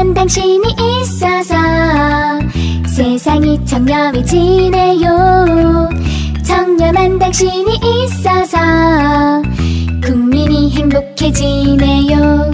청렴한 당신이 있어서 세상이 청렴해지네요. 청렴한 당신이 있어서 국민이 행복해지네요.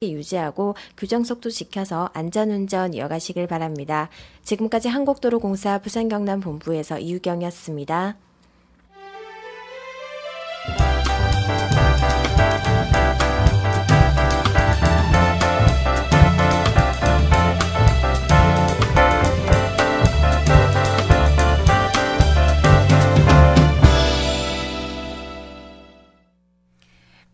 유지하고 규정속도 지켜서 안전운전 이어가시길 바랍니다. 지금까지 한국도로공사 부산경남본부에서 이유경이었습니다.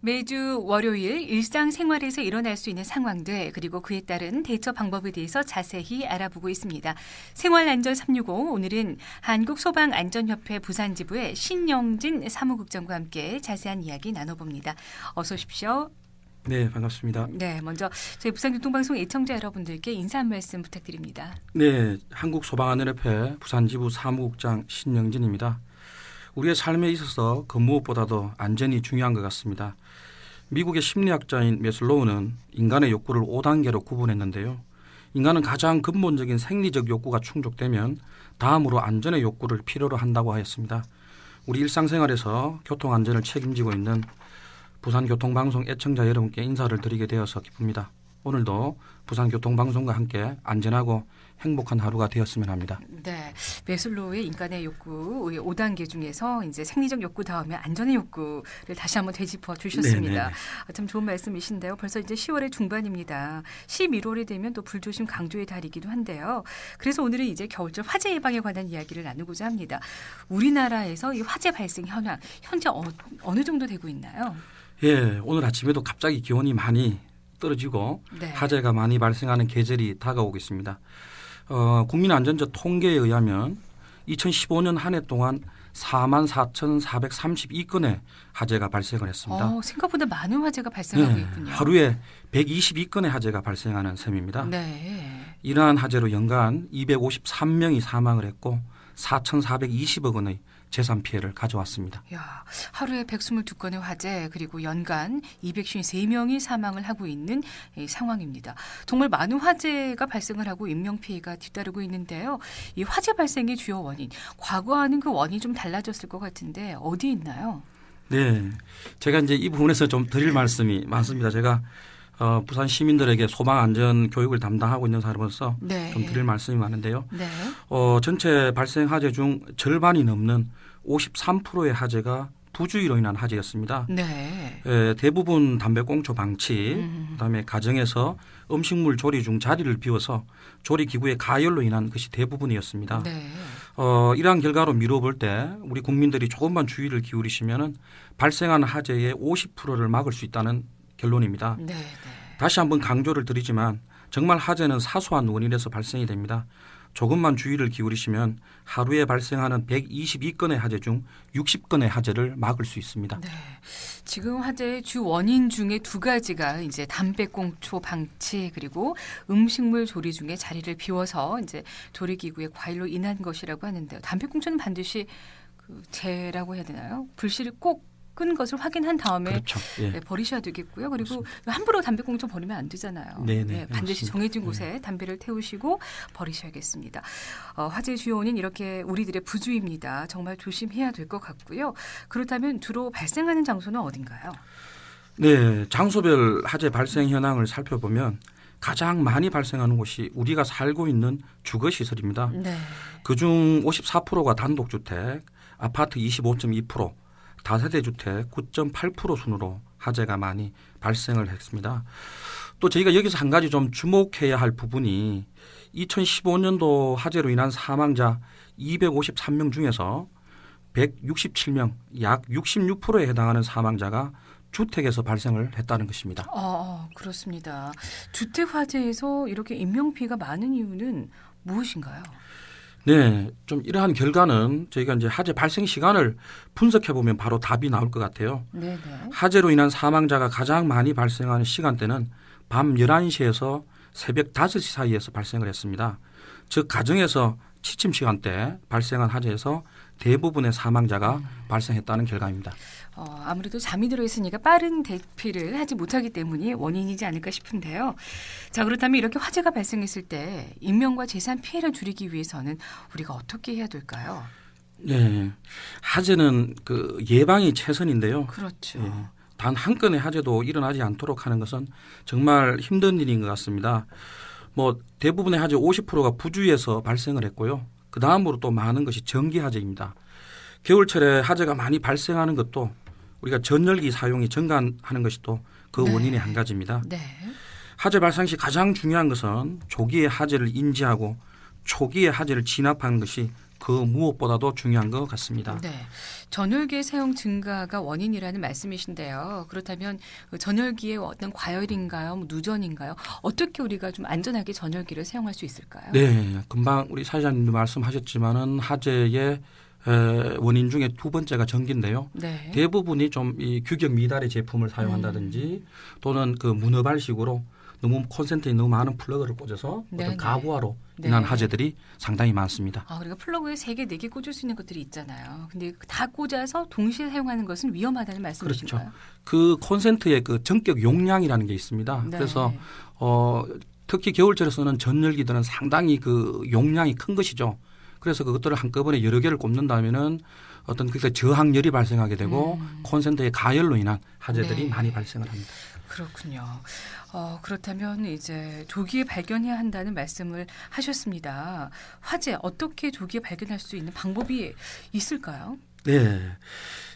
매주 월요일 일상생활에서 일어날 수 있는 상황들 그리고 그에 따른 대처 방법에 대해서 자세히 알아보고 있습니다. 생활안전 365 오늘은 한국소방안전협회 부산지부의 신영진 사무국장과 함께 자세한 이야기 나눠봅니다. 어서 오십시오. 네, 반갑습니다. 네, 먼저 저희 부산교통방송 애청자 여러분들께 인사 한 말씀 부탁드립니다. 네, 한국소방안전협회 부산지부 사무국장 신영진입니다. 우리의 삶에 있어서 그 무엇보다도 안전이 중요한 것 같습니다. 미국의 심리학자인 매슬로우는 인간의 욕구를 5단계로 구분했는데요. 인간은 가장 근본적인 생리적 욕구가 충족되면 다음으로 안전의 욕구를 필요로 한다고 하였습니다. 우리 일상생활에서 교통안전을 책임지고 있는 부산교통방송 애청자 여러분께 인사를 드리게 되어서 기쁩니다. 오늘도 부산교통방송과 함께 안전하고 행복한 하루가 되었으면 합니다. 네, 매슬로우의 인간의 욕구 5단계 중에서 이제 생리적 욕구 다음에 안전의 욕구를 다시 한번 되짚어 주셨습니다. 네네. 참 좋은 말씀이신데요. 벌써 이제 10월의 중반입니다. 11월이 되면 또 불조심 강조의 달이기도 한데요. 그래서 오늘은 이제 겨울철 화재 예방에 관한 이야기를 나누고자 합니다. 우리나라에서 이 화재 발생 현황 현재 어느 정도 되고 있나요? 예, 오늘 아침에도 갑자기 기온이 많이 떨어지고 네. 화재가 많이 발생하는 계절이 다가오고 있습니다. 국민안전처 통계에 의하면 2015년 한 해 동안 44,432건의 화재가 발생을 했습니다. 생각보다 많은 화재가 발생하고 있군요. 하루에 122건의 화재가 발생하는 셈입니다. 네. 이러한 화재로 연간 253명이 사망을 했고 4,420억 원의 재산 피해를 가져왔습니다. 야, 하루에 122건의 화재 그리고 연간 253명이 사망을 하고 있는 상황입니다. 정말 많은 화재가 발생을 하고 인명피해가 뒤따르고 있는데요. 이 화재 발생의 주요 원인, 과거와는 그 원인이 좀 달라졌을 것 같은데 어디에 있나요? 네, 제가 이제 이 부분에서 좀 드릴 말씀이 많습니다. 제가 부산 시민들에게 소방안전 교육을 담당하고 있는 사람으로서 네. 좀 드릴 말씀이 많은데요. 네. 전체 발생 화재 중 절반이 넘는 53%의 화재가 부주의로 인한 화재였습니다. 네. 대부분 담배꽁초 방치, 그다음에 가정에서 음식물 조리 중 자리를 비워서 조리기구의 가열로 인한 것이 대부분이었습니다. 네. 이러한 결과로 미뤄볼 때 우리 국민들이 조금만 주의를 기울이시면 발생한 화재의 50%를 막을 수 있다는 결론입니다. 네. 다시 한번 강조를 드리지만 정말 화재는 사소한 원인에서 발생이 됩니다. 조금만 주의를 기울이시면 하루에 발생하는 122건의 화재 중 60건의 화재를 막을 수 있습니다. 네. 지금 화재의 주 원인 중에 두 가지가 이제 담배꽁초 방치 그리고 음식물 조리 중에 자리를 비워서 이제 조리기구의 과일로 인한 것이라고 하는데요. 담배꽁초는 반드시 재라고 해야 되나요? 불씨를 꼭 끈 것을 확인한 다음에 그렇죠. 예. 네, 버리셔야 되겠고요. 그리고 그렇습니다. 함부로 담배꽁초 버리면 안 되잖아요. 네네, 반드시 맞습니다. 정해진 곳에 담배를 태우시고 버리셔야겠습니다. 화재 주요 원인 이렇게 우리들의 부주의입니다. 정말 조심해야 될 것 같고요. 그렇다면 주로 발생하는 장소는 어딘가요? 네, 장소별 화재 발생 현황을 살펴보면 가장 많이 발생하는 곳이 우리가 살고 있는 주거시설입니다. 네. 그중 54%가 단독주택, 아파트 25.2%, 다세대 주택 9.8% 순으로 화재가 많이 발생을 했습니다. 또 저희가 여기서 한 가지 좀 주목해야 할 부분이 2015년도 화재로 인한 사망자 253명 중에서 167명, 약 66%에 해당하는 사망자가 주택에서 발생을 했다는 것입니다. 그렇습니다. 주택 화재에서 이렇게 인명피해가 많은 이유는 무엇인가요? 네, 좀 이러한 결과는 저희가 이제 화재 발생 시간을 분석해 보면 바로 답이 나올 것 같아요. 네네. 화재로 인한 사망자가 가장 많이 발생하는 시간대는 밤 11시에서 새벽 5시 사이에서 발생을 했습니다. 즉 가정에서 취침 시간대 발생한 화재에서 대부분의 사망자가 발생했다는 결과입니다. 아무래도 잠이 들어있으니까 빠른 대피를 하지 못하기 때문이 원인이지 않을까 싶은데요. 자, 그렇다면 이렇게 화재가 발생했을 때 인명과 재산 피해를 줄이기 위해서는 우리가 어떻게 해야 될까요? 네, 화재는 그 예방이 최선인데요. 그렇죠. 예, 단 한 건의 화재도 일어나지 않도록 하는 것은 정말 힘든 일인 것 같습니다. 뭐 대부분의 화재 50%가 부주에서 발생을 했고요. 그 다음으로 또 많은 것이 전기 화재입니다. 겨울철에 화재가 많이 발생하는 것도 우리가 전열기 사용이 증가하는 것이 또 그 네. 원인의 한 가지입니다. 네. 화재 발생 시 가장 중요한 것은 조기에 화재를 인지하고 초기에 화재를 진압하는 것이 그 무엇보다도 중요한 것 같습니다. 네. 전열기의 사용 증가가 원인이라는 말씀이신데요. 그렇다면 전열기의 어떤 과열인가요? 뭐 누전인가요? 어떻게 우리가 좀 안전하게 전열기를 사용할 수 있을까요? 네, 금방 우리 사회자님도 말씀하셨지만은 화재의 원인 중에 두 번째가 전기인데요. 네. 대부분이 좀 이 규격 미달의 제품을 사용한다든지 또는 그 문어발식으로 너무 콘센트에 너무 많은 플러그를 꽂아서 네, 어떤 네. 가부화로 네. 인한 화재들이 상당히 많습니다. 우리가 플러그에 3개, 4개 꽂을 수 있는 것들이 있잖아요. 근데 다 꽂아서 동시에 사용하는 것은 위험하다는 말씀이신가요? 그렇죠. 그 콘센트의 그 전격 용량이라는 게 있습니다. 네. 그래서 특히 겨울철에 쓰는 전열기들은 상당히 그 용량이 큰 것이죠. 그래서 그것들을 한꺼번에 여러 개를 꼽는다면은 어떤 그게 저항열이 발생하게 되고 콘센트의 가열로 인한 화재들이 네. 많이 발생을 합니다. 그렇군요. 그렇다면 이제 조기에 발견해야 한다는 말씀을 하셨습니다. 화재 어떻게 조기에 발견할 수 있는 방법이 있을까요? 네.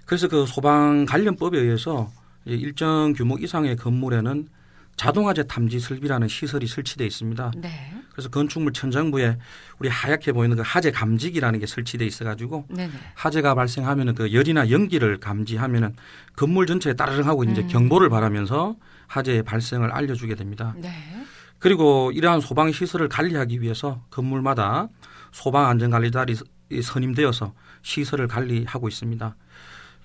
그래서 그 소방 관련법에 의해서 일정 규모 이상의 건물에는 자동화재 탐지 설비라는 시설이 설치되어 있습니다. 네. 그래서 건축물 천장부에 우리 하얗게 보이는 그 화재 감지기라는 게 설치되어 있어가지고 네네. 화재가 발생하면은 그 열이나 연기를 감지하면은 건물 전체에 따르릉 하고 이제 경보를 바라면서 화재의 발생을 알려주게 됩니다. 네. 그리고 이러한 소방 시설을 관리하기 위해서 건물마다 소방 안전관리단이 선임되어서 시설을 관리하고 있습니다.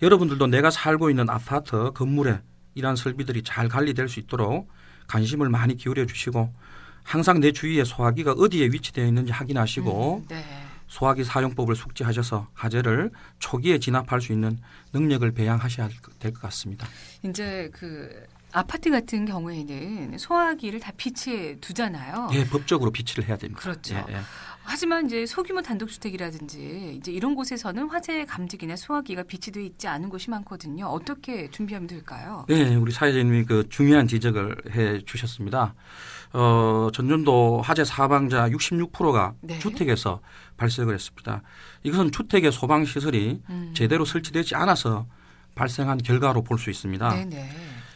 여러분들도 내가 살고 있는 아파트 건물에 이러한 설비들이 잘 관리될 수 있도록 관심을 많이 기울여 주시고 항상 내 주위에 소화기가 어디에 위치되어 있는지 확인하시고 네. 소화기 사용법을 숙지하셔서 화재를 초기에 진압할 수 있는 능력을 배양하셔야 될 것 같습니다. 이제 그 아파트 같은 경우에는 소화기를 다 비치해 두잖아요. 네, 법적으로 비치를 해야 됩니다. 그렇죠. 예, 예. 하지만 이제 소규모 단독주택이라든지 이제 이런 곳에서는 화재 감지기나 소화기가 비치되어 있지 않은 곳이 많거든요. 어떻게 준비하면 될까요? 네, 우리 사회자님이 그 중요한 지적을 해 주셨습니다. 전년도 화재 사망자 66%가 네. 주택에서 발생을 했습니다. 이것은 주택의 소방 시설이 제대로 설치되지 않아서 발생한 결과로 볼 수 있습니다. 네네.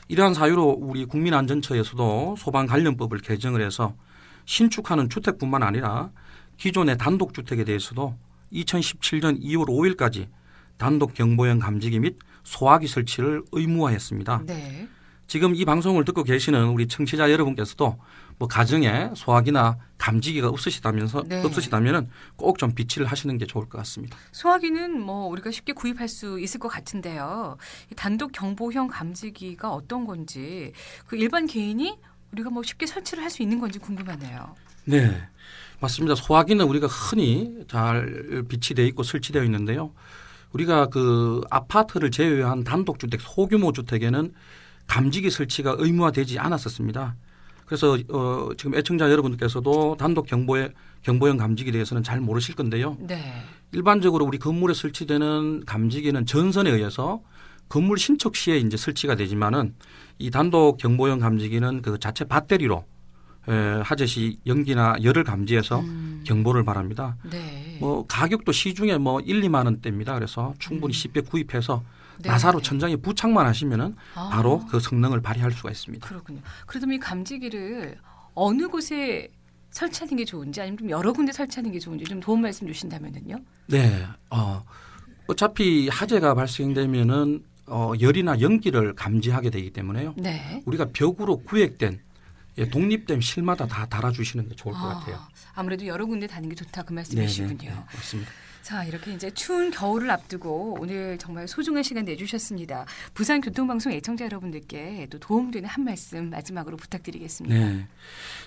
이러한 사유로 우리 국민안전처에서도 소방 관련법을 개정을 해서 신축하는 주택뿐만 아니라 기존의 단독주택에 대해서도 2017년 2월 5일까지 단독 경보형 감지기 및 소화기 설치를 의무화했습니다. 네. 지금 이 방송을 듣고 계시는 우리 청취자 여러분께서도 뭐 가정에 소화기나 감지기가 없으시다면은 꼭 좀 비치를 하시는 게 좋을 것 같습니다. 소화기는 뭐 우리가 쉽게 구입할 수 있을 것 같은데요. 이 단독 경보형 감지기가 어떤 건지 그 일반 개인이 우리가 뭐 쉽게 설치를 할 수 있는 건지 궁금하네요. 네, 맞습니다. 소화기는 우리가 흔히 잘 비치되어 있고 설치되어 있는데요. 우리가 그 아파트를 제외한 단독주택, 소규모 주택에는 감지기 설치가 의무화되지 않았었습니다. 그래서 지금 애청자 여러분들께서도 단독 경보형 감지기에 대해서는 잘 모르실 건데요. 네. 일반적으로 우리 건물에 설치되는 감지기는 전선에 의해서 건물 신축 시에 이제 설치가 되지만은 이 단독 경보형 감지기는 그 자체 배터리로 화재 시 연기나 열을 감지해서 경보를 바랍니다. 네. 뭐 가격도 시중에 뭐 1, 2만 원대입니다. 그래서 충분히 쉽게 구입해서 네. 나사로 천장에 부착만 하시면은 바로 그 성능을 발휘할 수가 있습니다. 그렇군요. 그렇다면 이 감지기를 어느 곳에 설치하는 게 좋은지 아니면 좀 여러 군데 설치하는 게 좋은지 좀 도움 말씀 주신다면은요. 네. 어차피 화재가 발생되면은 열이나 연기를 감지하게 되기 때문에요. 네. 우리가 벽으로 구획된 독립된 실마다 다 달아주시는 게 좋을 것 같아요. 아무래도 여러 군데 다는 게 좋다 그 네, 말씀이시군요. 네, 맞습니다. 자, 이렇게 이제 추운 겨울을 앞두고 오늘 정말 소중한 시간 내주셨습니다. 부산교통방송 애청자 여러분들께 또 도움되는 한 말씀 마지막으로 부탁드리겠습니다. 네,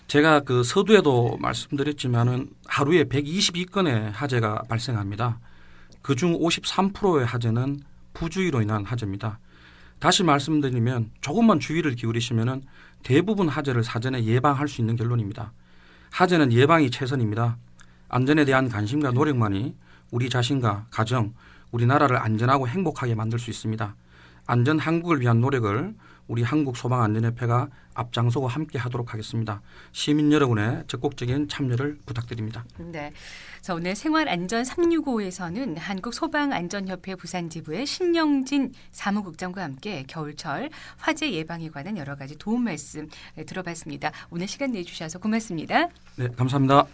제가 그 서두에도 말씀드렸지만은 하루에 122건의 화재가 발생합니다. 그중 53%의 하재는 부주의로 인한 하재입니다. 다시 말씀드리면 조금만 주의를 기울이시면 대부분 하재를 사전에 예방할 수 있는 결론입니다. 하재는 예방이 최선입니다. 안전에 대한 관심과 노력만이 우리 자신과 가정, 우리나라를 안전하고 행복하게 만들 수 있습니다. 안전 한국을 위한 노력을 우리 한국소방안전협회가 앞장서고 함께 하도록 하겠습니다. 시민 여러분의 적극적인 참여를 부탁드립니다. 네. 자, 오늘 생활안전 365에서는 한국소방안전협회 부산지부의 신영진 사무국장과 함께 겨울철 화재 예방에 관한 여러 가지 도움 말씀 들어봤습니다. 오늘 시간 내주셔서 고맙습니다. 네, 감사합니다.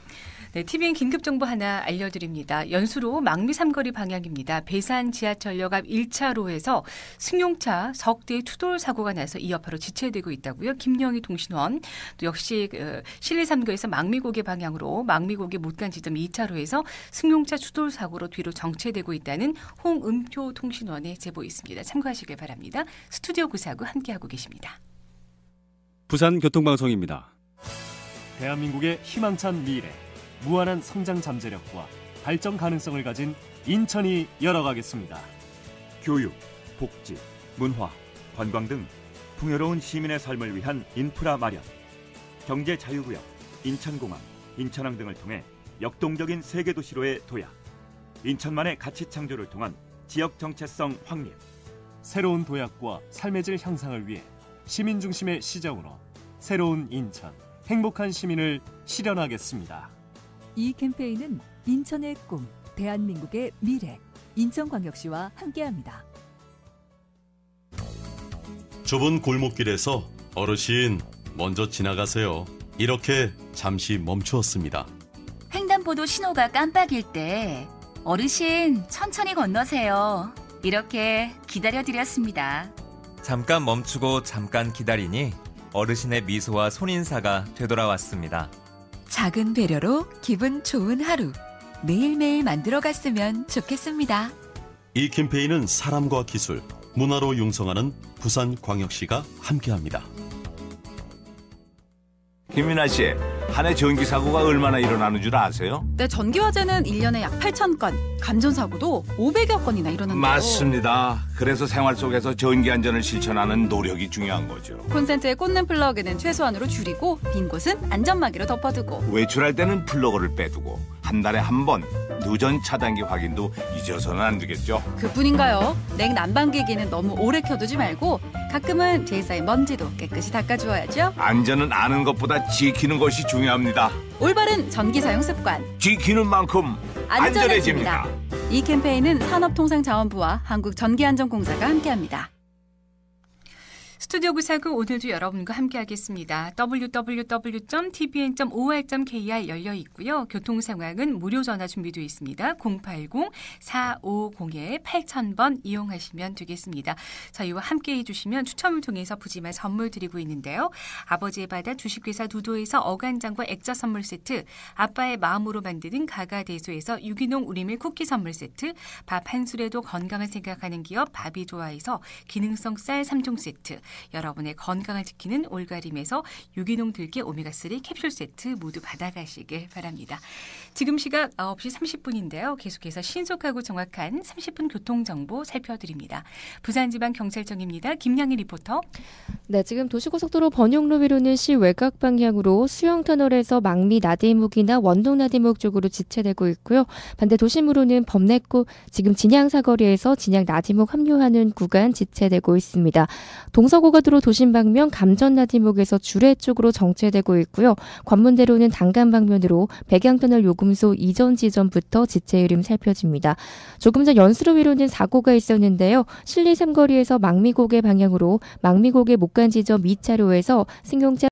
네, TVN 긴급정보 하나 알려드립니다. 연수로 망미 삼거리 방향입니다. 배산 지하철역 앞 1차로에서 승용차 석대 추돌 사고가 나서 이 여파로 지체되고 있다고요. 김영희 통신원 또 역시 실내 3구에서 망미고개 방향으로 망미고개 못간 지점 2차로에서 승용차 추돌 사고로 뒤로 정체되고 있다는 홍은표 통신원의 제보 있습니다. 참고하시길 바랍니다. 스튜디오 949 함께하고 계십니다. 부산교통방송입니다. 대한민국의 희망찬 미래, 무한한 성장 잠재력과 발전 가능성을 가진 인천이 열어가겠습니다. 교육, 복지, 문화, 관광 등 풍요로운 시민의 삶을 위한 인프라 마련, 경제 자유구역, 인천공항, 인천항 등을 통해 역동적인 세계도시로의 도약, 인천만의 가치 창조를 통한 지역 정체성 확립, 새로운 도약과 삶의 질 향상을 위해 시민 중심의 시정으로 새로운 인천, 행복한 시민을 실현하겠습니다. 이 캠페인은 인천의 꿈, 대한민국의 미래, 인천광역시와 함께합니다. 좁은 골목길에서 어르신 먼저 지나가세요. 이렇게 잠시 멈추었습니다. 횡단보도 신호가 깜빡일 때 어르신 천천히 건너세요. 이렇게 기다려드렸습니다. 잠깐 멈추고 잠깐 기다리니 어르신의 미소와 손인사가 되돌아왔습니다. 작은 배려로 기분 좋은 하루, 매일매일 만들어갔으면 좋겠습니다. 이 캠페인은 사람과 기술, 문화로 융성하는 부산광역시가 함께합니다. 김민아 씨, 한 해 전기 사고가 얼마나 일어나는 줄 아세요? 네, 전기 화재는 1년에 약 8,000건, 감전사고도 500여 건이나 일어난대요. 맞습니다. 그래서 생활 속에서 전기 안전을 실천하는 노력이 중요한 거죠. 콘센트에 꽂는 플러그는 최소한으로 줄이고 빈 곳은 안전막이로 덮어두고 외출할 때는 플러그를 빼두고 한 달에 한 번 누전 차단기 확인도 잊어서는 안 되겠죠. 그뿐인가요? 냉난방기기는 너무 오래 켜두지 말고 가끔은 뒤에 쌓인 먼지도 깨끗이 닦아주어야죠. 안전은 아는 것보다 지키는 것이 중요합니다. 올바른 전기 사용 습관, 지키는 만큼 안전해집니다. 이 캠페인은 산업통상자원부와 한국전기안전공사가 함께합니다. 스튜디오 949 오늘도 여러분과 함께하겠습니다. www.tvn.or.kr 열려 있고요. 교통 상황은 무료 전화 준비되어 있습니다. 080-450-8000번 이용하시면 되겠습니다. 저희와 함께해 주시면 추첨을 통해서 푸짐한 선물 드리고 있는데요. 아버지의 바다 주식회사 두도에서 어간장과 액젓 선물 세트, 아빠의 마음으로 만드는 가가대소에서 유기농 우리밀 쿠키 선물 세트, 밥 한 술에도 건강을 생각하는 기업 바비조아에서 기능성 쌀 3종 세트, 여러분의 건강을 지키는 올가림에서 유기농 들깨 오메가3 캡슐 세트 모두 받아가시길 바랍니다. 지금 시각 9시 30분인데요. 계속해서 신속하고 정확한 30분 교통정보 살펴드립니다. 부산지방경찰청입니다. 김양희 리포터. 네, 지금 도시고속도로 번용로비로는 시 외곽 방향으로 수영터널에서 망미 나대목이나 원동 나대목 쪽으로 지체되고 있고요. 반대 도심으로는 범내고 지금 진양 사거리에서 진양 나대목 합류하는 구간 지체되고 있습니다. 동서고가도로 도심 방면 감전 나대목에서 주례 쪽으로 정체되고 있고요. 관문대로는 단간 방면으로 백양터널 요금소 이전 지점부터 지체 흐름 살펴집니다. 조금 전 연수로위로는 사고가 있었는데요. 실리 삼거리에서 망미고개 방향으로 망미고개 목간 지점 2차로에서 승용차